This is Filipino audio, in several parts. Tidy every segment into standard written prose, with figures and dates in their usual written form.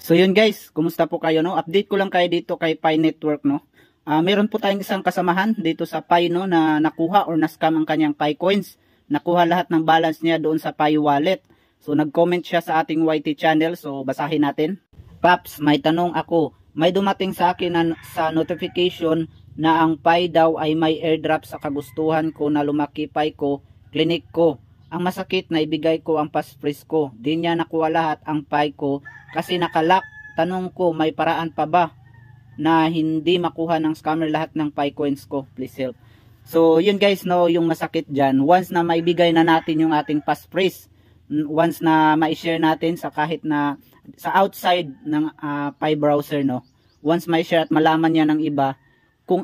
So yun guys, kumusta po kayo, no? Update ko lang kayo dito kay Pi Network, no? Meron po tayong isang kasamahan dito sa Pi, no, na nakuha or na-scam ang kanyang Pi coins. Nakuha lahat ng balance niya doon sa Pi wallet. So nag-comment siya sa ating YT channel, so basahin natin. Paps, may tanong ako. May dumating sa akin sa notification na ang Pi daw ay may airdrop sa kagustuhan ko na lumaki Pi ko, clinic ko. Ang masakit na ibigay ko ang passphrase ko. Di niya nakuha lahat ang Pi ko kasi nakalock. Tanong ko, may paraan pa ba na hindi makuha ng scammer lahat ng Pi coins ko? Please help. So yun guys, no, yung masakit dyan. Once na maibigay na natin yung ating passphrase, once na ma-share natin sa kahit na sa outside ng Pi browser, no, once ma-share at malaman niya ng iba kung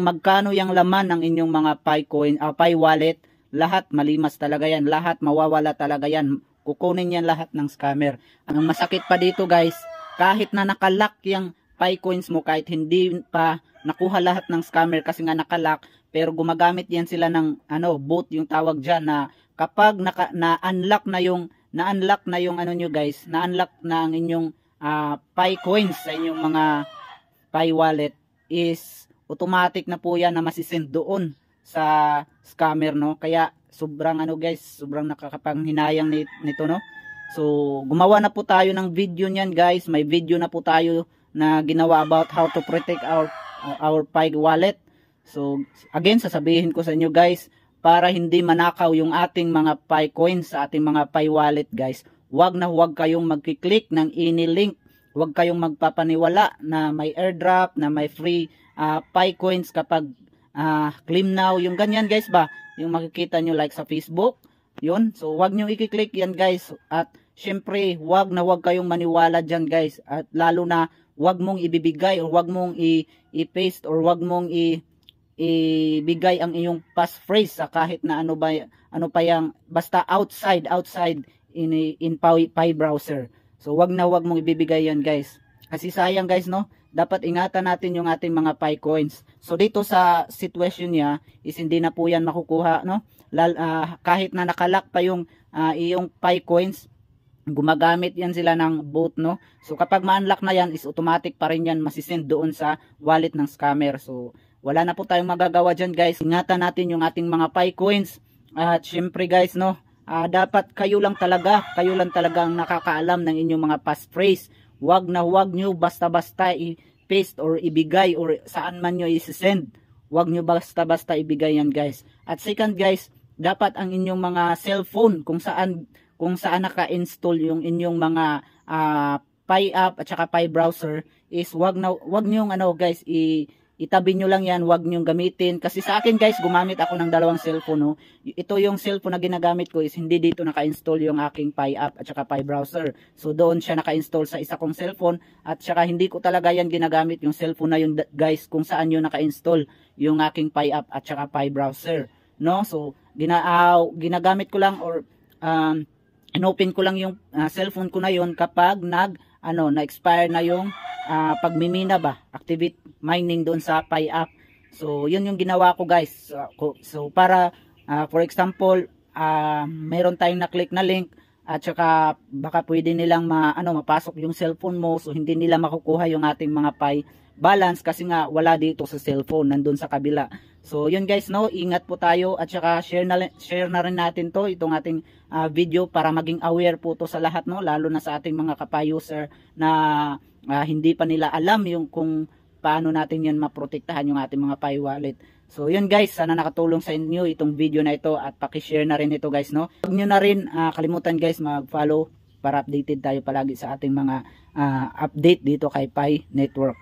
magkano yung laman ng inyong mga Pi coin, Pi wallet, lahat malimas talaga yan, lahat mawawala talaga yan, kukunin yan lahat ng scammer. Ang masakit pa dito guys, kahit na nakalock yung Pi coins mo, kahit hindi pa nakuha lahat ng scammer kasi nga nakalock, pero gumagamit yan sila ng boot yung tawag dyan, na kapag na-unlock na yung ano nyo guys, na-unlock na ang inyong Pi coins sa inyong mga Pi wallet, is automatic na po yan na masisend doon sa scammer, no? Kaya sobrang guys, sobrang nakakapanghinayang nito, no? So gumawa na po tayo ng video niyan guys. May video na po tayo na ginawa about how to protect our Pi wallet. So again, sasabihin ko sa inyo guys, para hindi manakaw yung ating mga Pi coins sa ating mga Pi wallet guys, huwag kayong magki-click ng any link. Huwag kayong magpapaniwala na may airdrop, na may free Pi coins kapag claim now, yung ganyan guys ba, yung makikita nyo like sa Facebook, yun. So wag nyo i-click yan guys, at syempre wag kayong maniwala dyan guys, at lalo na wag mong ibibigay or wag mong i-paste or wag mong ibigay ang iyong passphrase sa kahit na ano pa yang basta outside in Pi browser. So wag mong ibibigay yan guys, kasi sayang guys, no? Dapat ingatan natin yung ating mga Pi coins. So dito sa situation niya is hindi na po yan makukuha, no? Kahit na nakalock pa yung iyong Pi coins, gumagamit yan sila ng bot, no? So kapag ma-unlock na yan, is automatic pa rin yan masisend doon sa wallet ng scammer. So wala na po tayong magagawa dyan guys. Ingatan natin yung ating mga Pi coins. At syempre guys, no, dapat kayo lang talaga ang nakakaalam ng inyong mga passphrase. Wag nyo basta-basta i-paste or ibigay or saan man nyo i-send. Wag nyo basta-basta ibigay yan guys. At second guys, dapat ang inyong mga cellphone, kung saan naka-install yung inyong mga Pi app at saka Pi browser, is wag nyo guys, itabi nyo lang yan, wag nyo gamitin. Kasi sa akin guys, gumamit ako ng dalawang cellphone, no? Ito yung cellphone na ginagamit ko is hindi dito naka-install yung aking Pi app at saka Pi browser. So doon siya naka-install sa isa kong cellphone, at saka hindi ko talaga yan ginagamit yung cellphone na yun guys, kung saan yun naka-install yung aking Pi app at saka Pi browser, no? So ginagamit ko lang or inopen ko lang yung cellphone ko na yun kapag na-expire na yung pagmimina ba, activate mining doon sa Pi app. So yun yung ginawa ko guys. So para for example, meron tayong na-click na link, at saka baka pwede nilang mapasok yung cellphone mo, so hindi nila makukuha yung ating mga Pi balance kasi nga wala dito sa cellphone, nandun sa kabila. So yun guys, no, ingat po tayo, at saka share na rin natin itong ating video para maging aware po to sa lahat, no, lalo na sa ating mga Pi user na hindi pa nila alam yung kung paano natin yan maprotektahan yung ating mga Pi wallet. So yun guys, sana nakatulong sa inyo itong video na ito, at paki-share na rin ito guys, no. Huwag nyo na rin kalimutan guys mag-follow para updated tayo palagi sa ating mga update dito kay Pi Network.